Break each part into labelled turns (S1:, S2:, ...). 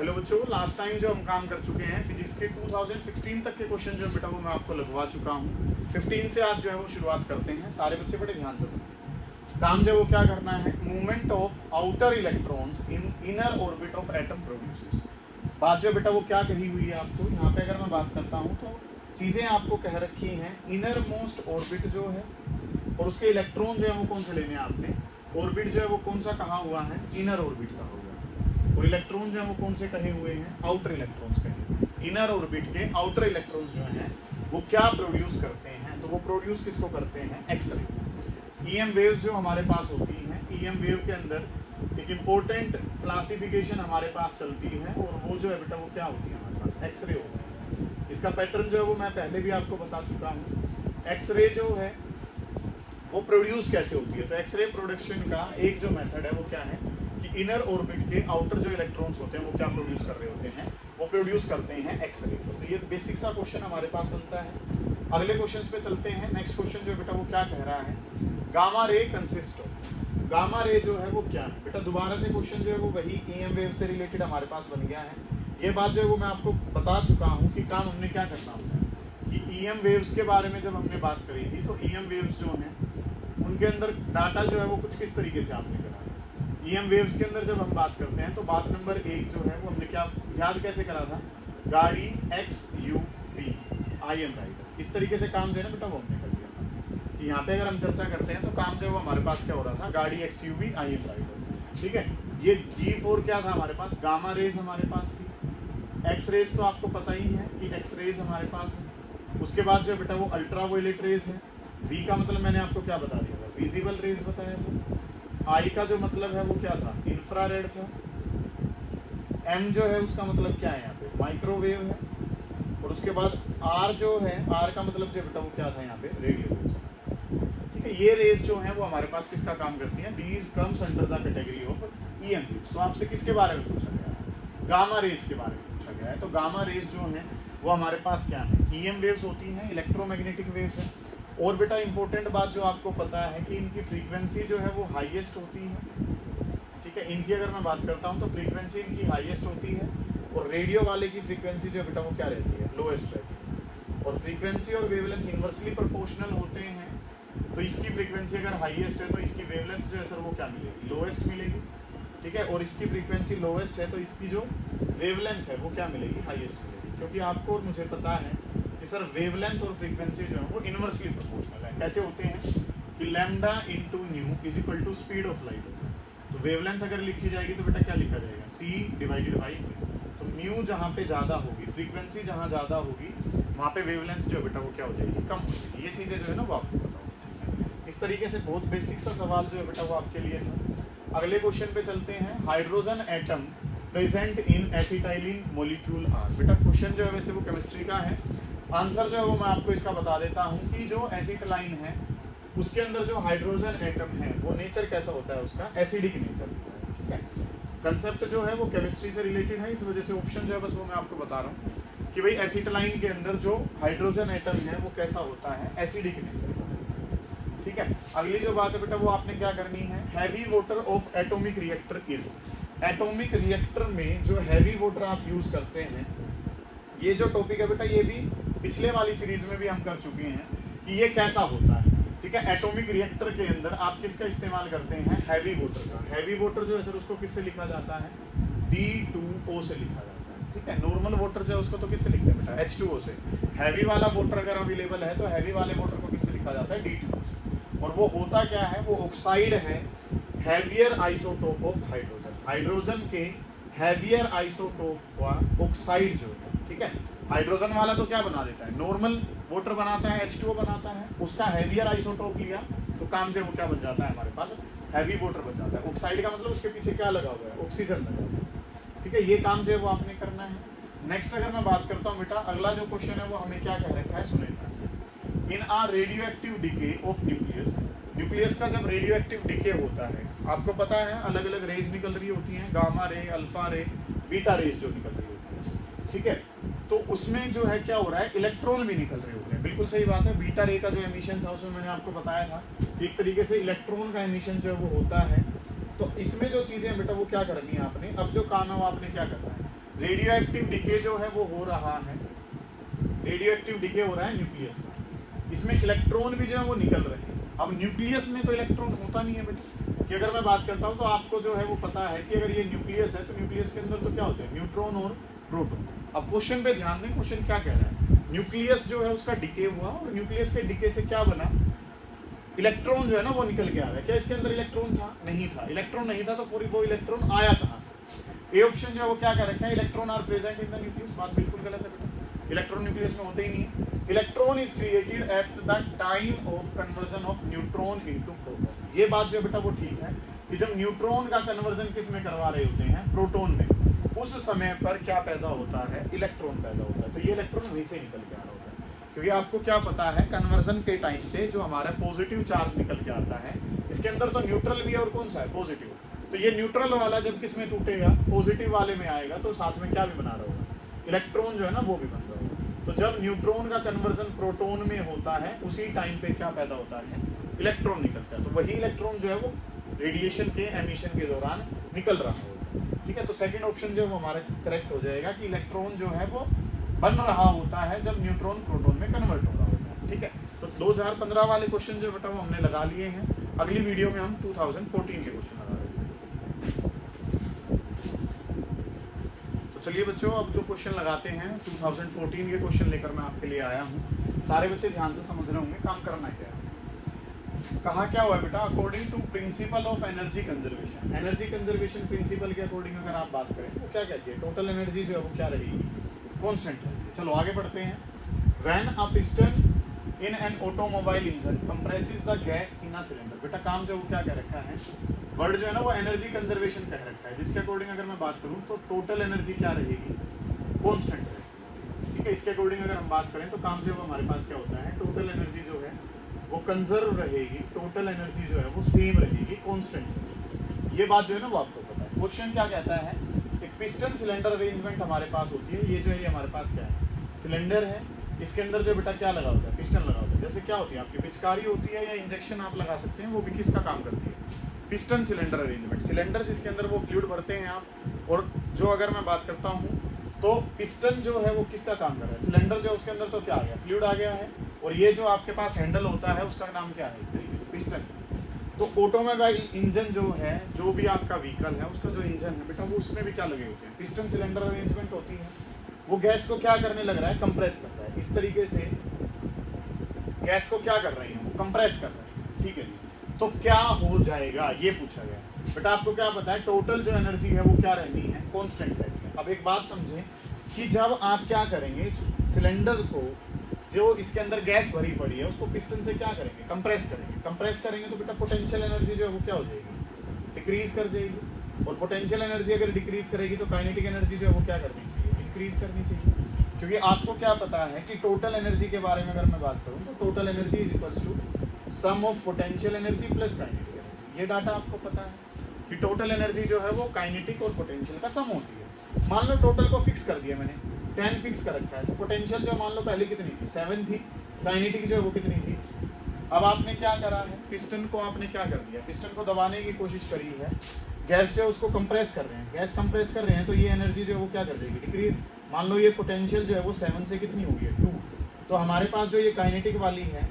S1: Hello बच्चों, last time जो हम काम कर चुके हैं फिजिक्स के 2016 तक के क्वेश्चन जो बेटा वो मैं आपको लगवा चुका हूँ। 15 से आज जो है वो शुरुआत करते हैं। सारे बच्चे बड़े ध्यान से समझें। काम जो वो क्या करना है, movement of outer electrons in inner orbit of atom produces. बात जो बेटा वो क्या कही हुई है आपको यहाँ पे, अगर मैं बात करता हूँ तो चीज़ें आपको कह रखी हैं। इनर मोस्ट ऑर्बिट जो है और उसके इलेक्ट्रॉन जो है वो कौन से लेने हैं आपने। ऑर्बिट जो है वो कौन सा कहा हुआ है, इनर ऑर्बिट का होगा। और इलेक्ट्रॉन जो है वो कौन से कहे हुए हैं, आउटर इलेक्ट्रॉन्स कहे। इनर ऑर्बिट के आउटर इलेक्ट्रॉन्स जो हैं वो क्या प्रोड्यूस करते हैं, तो वो प्रोड्यूस किसको करते हैं, एक्सरे। ईएम वेव्स जो हमारे पास होती हैं, ईएम वेव के अंदर एक इम्पोर्टेंट क्लासिफिकेशन हमारे पास चलती है और वो जो है बेटा वो क्या होती है हमारे पास, एक्सरे होती है। इसका पैटर्न जो है वो मैं पहले भी आपको बता चुका हूँ। एक्सरे जो है वो प्रोड्यूस कैसे होती है, तो एक्सरे प्रोडक्शन का एक जो मेथड है वो क्या है कि इनर ऑर्बिट के आउटर जो इलेक्ट्रॉन्स होते हैं वो क्या प्रोड्यूस कर रहे होते हैं, वो प्रोड्यूस करते हैं एक्सरे को। तो ये बेसिक सा क्वेश्चन हमारे पास बनता है। अगले क्वेश्चन पे चलते हैं। नेक्स्ट क्वेश्चन जो बेटा वो क्या कह रहा है, gamma ray consist of. Gamma ray जो है वो क्या है बेटा, दोबारा से क्वेश्चन जो है वो वही ईएम वेव से रिलेटेड हमारे पास बन गया है। ये बात जो है वो मैं आपको बता चुका हूँ कि काम हमने क्या करना होता है कि ईएम वेव्स के बारे में जब हमने बात करी थी तो ईएम वेव्स जो हैं उनके अंदर डाटा जो है वो कुछ किस तरीके से आपने करा है। ईएम वेव्स के अंदर जब हम बात करते हैं तो बात नंबर 1 जो है वो हमने क्या याद कैसे करा था, गाड़ी X U V I M rider. इस तरीके से काम जो है ना बेटा वो हमने कर लिया था। कि यहाँ पे अगर हम चर्चा करते हैं तो काम जो है वो हमारे पास क्या हो रहा था, गाड़ी X U V I M rider. ठीक है, ये G4 क्या था हमारे पास, गामा रेज हमारे पास थी। एक्स रेज तो आपको पता ही है कि एक्स रेज हमारे पास है। उसके बाद जो बेटा वो अल्ट्रा वायलेट रेज है। वी का मतलब मैंने आपको क्या बता दिया था, विजिबल रेज बताया था। आई का जो मतलब है वो क्या था, इंफ्रारेड था। एम जो है उसका मतलब क्या है यहाँ पे, माइक्रोवेव है। और उसके बाद आर जो है, आर का मतलब जो बेटा वो क्या था यहाँ पे, रेडियो वेव्स। ठीक है, ये रेज जो है वो हमारे पास किसका काम करती है, these comes under the category of EM waves. तो आपसे किसके बारे में पूछा गया है, गामा रेज के बारे में पूछा गया है। तो गामा रेज जो है वो हमारे पास क्या है, ईएम वेव्स होती हैं, इलेक्ट्रोमैग्नेटिक वेव्स है। और बेटा इंपॉर्टेंट बात जो आपको पता है कि इनकी फ्रीक्वेंसी जो है वो हाईएस्ट होती है। ठीक है, इनकी अगर मैं बात करता हूँ तो फ्रीक्वेंसी इनकी हाईएस्ट होती है और रेडियो वाले की फ्रीक्वेंसी जो बेटा वो क्या रहती है, लोएस्ट रहती है। और फ्रीक्वेंसी और वेवलेंथ इनवर्सली प्रोपोर्शनल होते हैं। तो इसकी फ्रीक्वेंसी अगर हाईएस्ट है तो इसकी वेवलेंथ जो है सर वो क्या मिलेगी, लोएस्ट मिलेगी। ठीक है, और इसकी फ्रीक्वेंसी लोएस्ट है तो इसकी जो वेवलेंथ है वो क्या मिलेगी, हाईएस्ट मिलेगी। क्योंकि आपको और मुझे पता है कि सर वेवलेंथ और फ्रीक्वेंसी जो है वो इनवर्सली प्रोपोर्शनल है। कैसे होते हैं कि lambda into nu is equal to speed of light होता है। तो वेवलेंथ अगर लिखी जाएगी तो बेटा क्या लिखा जाएगा, सी डिवाइडेड बाई म्यू। तो म्यू जहाँ पे ज़्यादा होगी, फ्रीक्वेंसी जहाँ ज़्यादा होगी वहाँ पे वेवलेंथ जो बेटा वो क्या हो जाएगी, कम हो जाएगी। ये चीज़ें जो है ना वो आपको पता होनी चाहिए। इस तरीके से बहुत बेसिक सा सवाल जो है बेटा वो आपके लिए था। अगले क्वेश्चन पे चलते हैं। Hydrogen atom present in acetylene molecule are. बेटा क्वेश्चन जो है वैसे वो केमिस्ट्री का है। आंसर जो है वो मैं आपको इसका बता देता हूँ कि जो एसिटाइलिन है उसके अंदर जो हाइड्रोजन एटम है वो नेचर कैसा होता है, उसका एसिडिक नेचर होता है। ठीक है, कंसेप्ट जो है वो केमिस्ट्री से रिलेटेड है, इस वजह से ऑप्शन जो है बस वो मैं आपको बता रहा हूँ कि भाई एसिटाइलिन के अंदर जो हाइड्रोजन एटम है वो कैसा होता है, एसिडिक नेचर का। ठीक है, अगली जो बात है बेटा वो आपने क्या करनी है, heavy water of atomic reactor is. Atomic reactor में जो हैवी वाटर आप यूज करते हैं, ये जो टॉपिक है बेटा ये भी पिछले वाली सीरीज में भी हम कर चुके हैं कि ये कैसा होता है। ठीक है, एटॉमिक रिएक्टर के अंदर आप किसका इस्तेमाल करते हैं, हैवी वाटर का। हैवी वाटर जो है सर उसको किससे लिखा जाता है, D2O से लिखा जाता है। ठीक है, नॉर्मल वाटर जो है उसको तो किससे लिखते हैं बेटा, H2O से। हैवी वाला वाटर अगर अवेलेबल है तो हैवी वाले वाटर को किससे लिखा जाता है, D2O से। और वो होता क्या है, वो ऑक्साइड है, heavier isotope of hydrogen. Hydrogen के हैवियर आइसोटोप का ऑक्साइड जो है, ठीक है, हाइड्रोजन वाला तो क्या बना देता है, नॉर्मल वाटर बनाता है, H2O बनाता है। उसका हैवियर आइसोटोप लिया तो काम जो है वो क्या बन जाता है हमारे पास, हैवी वाटर बन जाता है। ऑक्साइड का मतलब उसके पीछे क्या लगा हुआ है, ऑक्सीजन लगा हुआ है। ठीक है, ये काम जो है वो आपने करना है। नेक्स्ट अगर मैं बात करता हूँ बेटा, अगला जो क्वेश्चन है वो हमें क्या कह रखा है, सुनिए। In a radioactive decay of nucleus. Nucleus का जब रेडियो एक्टिव डिके होता है, आपको पता है अलग अलग रेज निकल रही होती हैं, गामा रे, अल्फा रे, बीटा रेज जो निकल रही होती है। ठीक है, तो उसमें जो है क्या हो रहा है, इलेक्ट्रॉन भी निकल रहे होते हैं। बिल्कुल सही बात है, बीटा रे का जो एमिशन था उसमें मैंने आपको बताया था एक तरीके से इलेक्ट्रॉन का एमिशन जो है वो होता है। तो इसमें जो चीज़ें बेटा वो क्या करनी है आपने, अब जो काम है वो आपने क्या करना है, रेडियो एक्टिव डिके जो है वो हो रहा है, रेडियो एक्टिव डिके हो रहा है न्यूक्लियस में। इसमें इलेक्ट्रॉन भी जो है वो निकल रहे हैं। अब न्यूक्लियस में तो इलेक्ट्रॉन होता नहीं है बेटे, कि अगर मैं बात करता हूँ तो आपको जो है वो पता है कि अगर ये न्यूक्लियस है तो न्यूक्लियस के अंदर तो क्या होते हैं, न्यूट्रॉन और प्रोटॉन। अब क्वेश्चन पे ध्यान दें, क्वेश्चन क्या कह रहा है, न्यूक्लियस जो है उसका डिके हुआ और न्यूक्लियस के डिके से क्या बना, इलेक्ट्रॉन जो है ना वो निकल के आ रहा है। क्या इसके अंदर इलेक्ट्रॉन था? नहीं था। इलेक्ट्रॉन नहीं था तो पूरी वो इलेक्ट्रॉन आया कहाँ से? ए ऑप्शन जो है वो क्या कह रखा है, electron are present in the nucleus. बात बिल्कुल गलत है बेटा, इलेक्ट्रॉन न्यूक्लियस में होते ही नहीं। Electron is created at the time of conversion of neutron into proton. ये बात जो है बेटा वो ठीक है कि जब न्यूट्रॉन का कन्वर्जन किस में करवा रहे होते हैं, प्रोटॉन में, उस समय पर क्या पैदा होता है, इलेक्ट्रॉन पैदा होता है। तो ये इलेक्ट्रॉन वहीं से निकल के आ रहा होता है, क्योंकि आपको क्या पता है कन्वर्जन के टाइम पे जो हमारा पॉजिटिव चार्ज निकल के आता है, इसके अंदर तो न्यूट्रल भी है और कौन सा है, पॉजिटिव। तो ये न्यूट्रल वाला जब किस में टूटेगा, पॉजिटिव वाले में आएगा, तो साथ में क्या भी बना रहा होगा, इलेक्ट्रॉन जो है ना वो भी बन रहा होगा। तो जब न्यूट्रॉन का कन्वर्जन प्रोटॉन में होता है उसी टाइम पे क्या पैदा होता है, इलेक्ट्रॉन निकलता है। तो वही इलेक्ट्रॉन जो है वो रेडिएशन के एमिशन के दौरान निकल रहा होगा। ठीक है, तो सेकंड ऑप्शन जो है वो हमारा करेक्ट हो जाएगा कि इलेक्ट्रॉन जो है वो बन रहा होता है जब न्यूट्रॉन प्रोटॉन में कन्वर्ट हो रहा होता है। ठीक है, तो 2015 वाले क्वेश्चन जो बेटा वो हमने लगा लिए हैं। अगली वीडियो में हम 2014 के क्वेश्चन लगा रहे हैं। तो चलिए बच्चों, अब जो क्वेश्चन लगाते हैं 2014 के क्वेश्चन लेकर मैं आपके लिए आया हूँ। सारे बच्चे ध्यान से समझ रहे होंगे काम करना क्या है। कहा क्या हुआ है बेटा, according to principle of energy conservation. Energy conservation principle के अकॉर्डिंग अगर आप बात करें तो क्या कहती है, टोटल एनर्जी जो है वो क्या रहेगी, कांस्टेंट रहेगी। चलो आगे बढ़ते हैं। When a piston in an automobile engine compresses the gas in a cylinder. बेटा काम जो वो क्या कह रखा है, वर्ड जो है ना वो एनर्जी कंजर्वेशन कह रखा है, जिसके अकॉर्डिंग अगर मैं बात करूं तो टोटल एनर्जी क्या रहेगी, कांस्टेंट रहेगी। ठीक है, इसके अकॉर्डिंग अगर हम बात करें तो काम जो है हमारे पास क्या होता है, टोटल एनर्जी जो है वो कंजर्व रहेगी, टोटल एनर्जी जो है वो सेम रहेगी, कांस्टेंट रहेगी। ये बात जो है ना वो आपको पता है। क्वेश्चन क्या कहता है, एक पिस्टन सिलेंडर अरेंजमेंट हमारे पास होती है। ये जो है ये हमारे पास क्या है, सिलेंडर है, इसके अंदर जो बेटा क्या लगा होता है, पिस्टन लगा होता है। जैसे क्या होती है आपकी पिचकारी होती है या इंजेक्शन आप लगा सकते हैं, वो भी किसका काम करती है, पिस्टन सिलेंडर अरेंजमेंट। सिलेंडर जिसके अंदर वो फ्लूइड भरते हैं आप, और जो अगर मैं बात करता हूँ तो पिस्टन जो है वो किसका काम कर रहा है, सिलेंडर जो उसके अंदर तो क्या आ गया, फ्लूइड आ गया है, और ये जो आपके पास हैंडल होता है उसका नाम क्या है, पिस्टन। तो ऑटोमोबाइल इंजन जो है, जो भी आपका व्हीकल है उसका जो इंजन है बेटा वो उसमें भी क्या लगे होते हैं, पिस्टन सिलेंडर अरेंजमेंट होती है। वो गैस को क्या करने लग रहा है, कंप्रेस कर रहा है। इस तरीके से गैस को क्या कर रही है, वो कंप्रेस कर रही है। ठीक है जी, तो क्या हो जाएगा ये पूछा गया बेटा। आपको क्या पता है, टोटल जो एनर्जी है वो क्या रहनी है, कांस्टेंट रहनी है। अब एक बात समझें कि जब आप क्या करेंगे, इस सिलेंडर को जो इसके अंदर गैस भरी पड़ी है उसको पिस्टन से क्या करेंगे, कंप्रेस करेंगे। कंप्रेस करेंगे तो बेटा पोटेंशियल एनर्जी जो है वो क्या हो जाएगी, डिक्रीज कर जाएगी। और पोटेंशियल एनर्जी अगर डिक्रीज करेगी तो काइनेटिक एनर्जी जो है वो क्या करनी चाहिए, इंक्रीज करनी चाहिए। क्योंकि आपको क्या पता है कि टोटल एनर्जी के बारे में अगर मैं बात करूं तो total energy is equals to sum of potential energy plus kinetic energy. ये डाटा आपको पता है कि टोटल एनर्जी जो है वो काइनेटिक और पोटेंशियल का सम होती है। मान लो टोटल को फिक्स कर दिया मैंने, 10 फिक्स कर रखा है, तो पोटेंशियल जो मान लो पहले कितनी थी, 7 थी, काइनेटिक जो है वो कितनी थी। अब आपने क्या करा है, पिस्टन को आपने क्या कर दिया, पिस्टन को दबाने की कोशिश करी है, गैस जो है उसको कंप्रेस कर रहे हैं, गैस कंप्रेस कर रहे हैं, तो ये एनर्जी जो है वो क्या कर जाएगी, डिक्रीज। मान लो ये पोटेंशियल जो है वो 7 से कितनी होगी है, 2। तो हमारे पास जो ये काइनेटिक वाली है,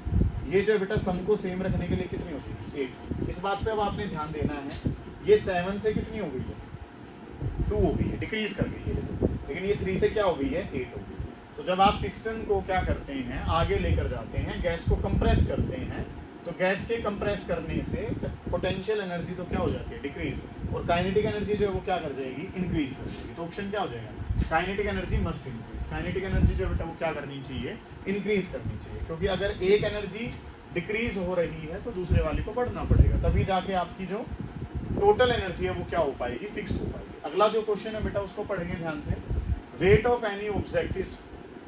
S1: ये जो है बेटा सम को सेम रखने के लिए कितनी होती है, 8। इस बात पे अब आपने ध्यान देना है, ये 7 से कितनी हो गई है, 2 हो गई है, डिक्रीज कर गई है। लेकिन ये 3 से क्या हो गई है, 8 हो गई। तो जब आप पिस्टन को क्या करते हैं, आगे लेकर जाते हैं, गैस को कंप्रेस करते हैं, तो गैस के कंप्रेस करने से पोटेंशियल एनर्जी तो क्या हो जाती है, डिक्रीज, और काइनेटिक एनर्जी जो है वो क्या कर जाएगी, इंक्रीज कर जाएगी। तो ऑप्शन क्या हो जाएगा, kinetic energy must increase. Kinetic energy जो है बेटा वो क्या करनी चाहिए, इंक्रीज करनी चाहिए। क्योंकि अगर एक एनर्जी डिक्रीज हो रही है तो दूसरे वाली को बढ़ना पड़ेगा, तभी जाके आपकी जो टोटल एनर्जी है वो क्या हो पाएगी, फिक्स हो पाएगी। अगला जो क्वेश्चन है बेटा उसको पढ़ेंगे ध्यान से। Weight of any object is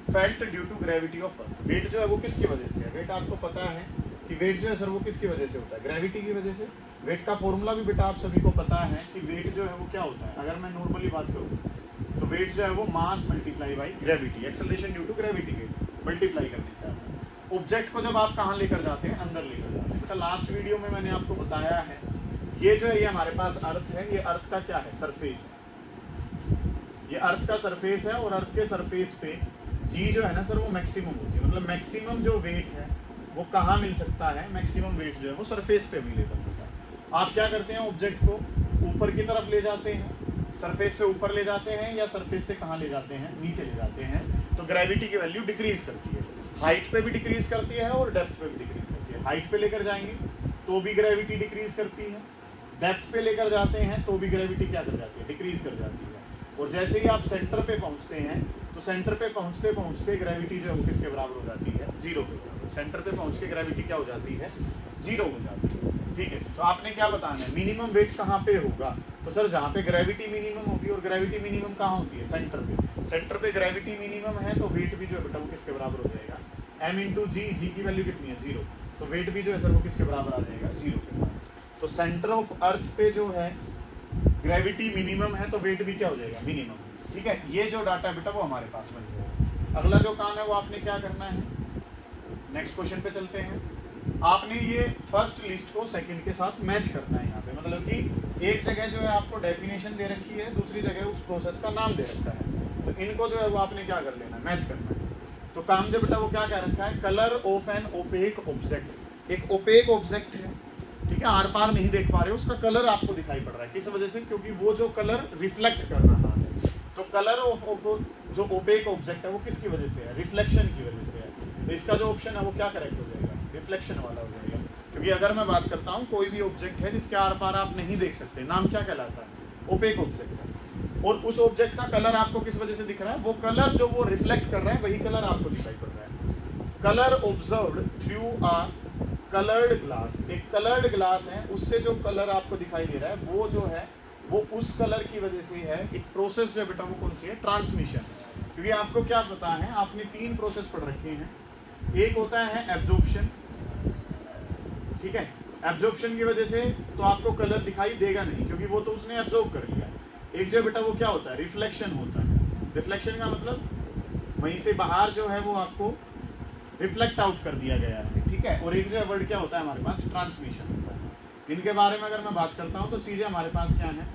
S1: felt due to gravity of earth. Weight जो है वो किसकी वजह से है, वेट आपको पता है कि वेट जो है सर वो किसकी वजह से होता है, ग्रेविटी की वजह से। वेट का फॉर्मूला भी बेटा आप सभी को पता है कि वेट जो है वो क्या होता है, अगर मैं नॉर्मली बात करूँ तो वेट जो है वो mass multiply by gravity, acceleration due to gravity के मल्टीप्लाई करने से आता है। ऑब्जेक्ट को जब आप कहाँ लेकर जाते हैं, अंदर लेकर जाते हैं। बेटा लास्ट वीडियो में मैंने आपको बताया है, ये जो है ये हमारे पास अर्थ है, ये अर्थ का क्या है, सरफेस है। ये अर्थ का सरफेस है और अर्थ के सरफेस पे जी जो है ना सर वो मैक्सिमम होती है, मतलब मैक्सिमम जो वेट है वो कहाँ मिल सकता है, मैक्सिमम वेट जो है वो सरफेस पे अवेलेबल होता है। आप क्या करते हैं, ऑब्जेक्ट को ऊपर की तरफ ले जाते हैं, सरफेस से ऊपर ले जाते हैं या सरफेस से कहाँ ले जाते हैं, नीचे ले जाते हैं, तो ग्रेविटी की वैल्यू डिक्रीज करती है। हाइट पे भी डिक्रीज करती है और डेप्थ पे भी डिक्रीज करती है। हाइट पे लेकर जाएंगे तो भी ग्रेविटी डिक्रीज करती है, डेप्थ पे लेकर जाते हैं तो भी ग्रेविटी क्या कर जाती है, डिक्रीज कर जाती है। और जैसे ही आप सेंटर पे पहुंचते हैं तो सेंटर पे पहुंचते पहुंचते ग्रेविटी जो है वो किसके बराबर हो जाती है, जीरो के बराबर। सेंटर पे पहुंच के ग्रेविटी क्या हो जाती है, जीरो हो जाती है। ठीक है, तो आपने क्या बताना है, मिनिमम वेट कहाँ पे होगा, तो सर जहाँ पे ग्रेविटी मिनिमम होगी, और ग्रेविटी मिनिमम कहाँ होती है, सेंटर पे। सेंटर पे ग्रेविटी मिनिमम है तो वेट भी जो है बेटा वो किसके बराबर हो जाएगा, m इंटू जी, जी की वैल्यू कितनी है, जीरो, तो वेट भी जो है सर वो किसके बराबर आ जाएगा, जीरो के बराबर। तो सेंटर ऑफ अर्थ पे जो है ग्रेविटी मिनिमम है तो वेट भी क्या हो जाएगा, मिनिमम। ठीक है, ये जो डाटा बेटा वो हमारे पास बन गया। अगला जो काम है वो आपने क्या करना है, नेक्स्ट क्वेश्चन पे चलते हैं। आपने ये फर्स्ट लिस्ट को सेकंड के साथ मैच करना है। यहाँ पे मतलब कि एक जगह जो है आपको डेफिनेशन दे रखी है, दूसरी जगह उस प्रोसेस का नाम दे रखा है, तो इनको जो है वो आपने क्या कर लेना है, मैच करना है। तो काम जो बेटा वो क्या कह रखा है, colour of an opaque object. एक ओपेक ऑब्जेक्ट है, ठीक है, आर पार नहीं देख पा रहे हो, उसका कलर आपको दिखाई पड़ रहा है, किस वजह से, क्योंकि वो जो कलर रिफ्लेक्ट कर रहा है। तो कलर ऑफ जो ओपेक ऑब्जेक्ट है वो किसकी वजह से है, रिफ्लेक्शन की वजह से है। तो इसका जो ऑप्शन है वो क्या करेक्ट हो जाएगा, रिफ्लेक्शन वाला हो जाएगा। क्योंकि अगर मैं बात करता हूँ कोई भी ऑब्जेक्ट है जिसके आर पार आप नहीं देख सकते, नाम क्या कहलाता है, ओपेक ऑब्जेक्ट है। और उस ऑब्जेक्ट का कलर आपको किस वजह से दिख रहा है, वो कलर जो वो रिफ्लेक्ट कर रहा है वही कलर आपको दिखाई पड़ रहा है। कलर ऑब्जर्व्ड थ्रू आ कलर्ड ग्लास, एक कलर्ड ग्लास है, उससे जो कलर आपको दिखाई दे रहा है वो जो है वो उस कलर की वजह से है। एक प्रोसेस जो है बेटा वो कौन सी है, ट्रांसमिशन। क्योंकि आपको क्या पता है, आपने तीन प्रोसेस पढ़ रखे हैं। एक होता है एब्जॉर्प्शन, ठीक है, एब्जॉर्प्शन की वजह से तो आपको कलर दिखाई देगा नहीं क्योंकि वो तो उसने एब्जॉर्ब कर लिया। एक जो बेटा वो क्या होता है, रिफ्लेक्शन होता है। रिफ्लेक्शन का मतलब वहीं से बाहर जो है वो आपको रिफ्लेक्ट आउट कर दिया गया है, ठीक है। और एक जो है वर्ड क्या होता है हमारे पास, ट्रांसमिशन होता है। इनके बारे में अगर मैं बात करता हूँ तो चीजें हमारे पास क्या है,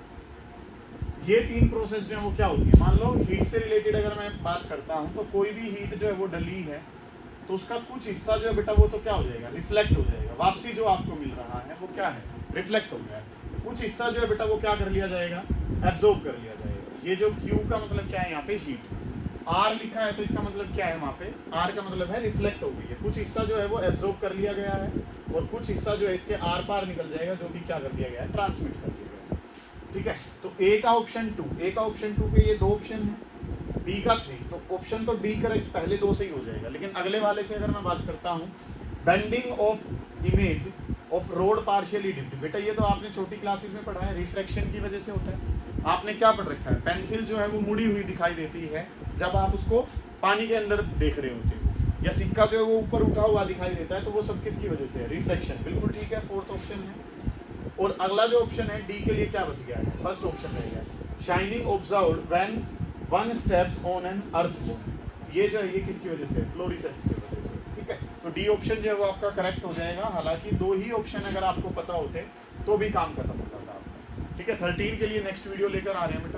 S1: ये तीन प्रोसेस जो है वो क्या होती है। मान लो हीट से रिलेटेड अगर मैं बात करता हूँ तो कोई भी हीट जो है वो डली है तो उसका कुछ हिस्सा जो है बेटा वो तो क्या हो जाएगा, रिफ्लेक्ट हो जाएगा। वापसी जो आपको मिल रहा है वो क्या है, रिफ्लेक्ट हो गया है। कुछ हिस्सा जो है बेटा वो क्या कर लिया जाएगा, एब्जॉर्ब कर लिया जाएगा। ये जो Q का मतलब क्या है, यहाँ पे हीट, R लिखा है तो इसका मतलब क्या है, वहाँ पे R का मतलब है रिफ्लेक्ट हो गई है। कुछ हिस्सा जो है वो एब्जॉर्ब कर लिया गया है और कुछ हिस्सा जो है इसके आर पार निकल जाएगा, जो कि क्या कर दिया गया है, ट्रांसमिट कर दिया गया है, ठीक है। तो ए का ऑप्शन 2, ए का ऑप्शन 2 पे ये दो ऑप्शन है, बी का 3, तो ऑप्शन तो डी करेक्ट, पहले दो से ही हो जाएगा। लेकिन अगले वाले से अगर मैं बात करता हूँ, bending of image of rod partially dipped, बेटा ये तो आपने छोटी क्लासेस में पढ़ा है, रिफ्रैक्शन की वजह से होता है। आपने क्या पढ़ रखा है, पेंसिल जो है वो मुड़ी हुई दिखाई देती है जब आप उसको पानी के अंदर देख रहे होते हो, या सिक्का जो है वो ऊपर उठा हुआ दिखाई देता है, तो वो सब किसकी वजह से है, रिफ्लेक्शन। बिल्कुल ठीक है, फोर्थ ऑप्शन है। और अगला जो ऑप्शन है डी के लिए क्या बच गया है, फर्स्ट ऑप्शन रह गया, shining observed when one steps on an earth bone, ये जो है ये किसकी वजह से, फ्लोरेसेंस की वजह से, ठीक है। तो डी ऑप्शन जो है वो आपका करेक्ट हो जाएगा। हालांकि दो ही ऑप्शन अगर आपको पता होते तो भी काम खत्म होता था आपका, ठीक है। 13 के लिए नेक्स्ट वीडियो लेकर आ रहे हैं बेटा।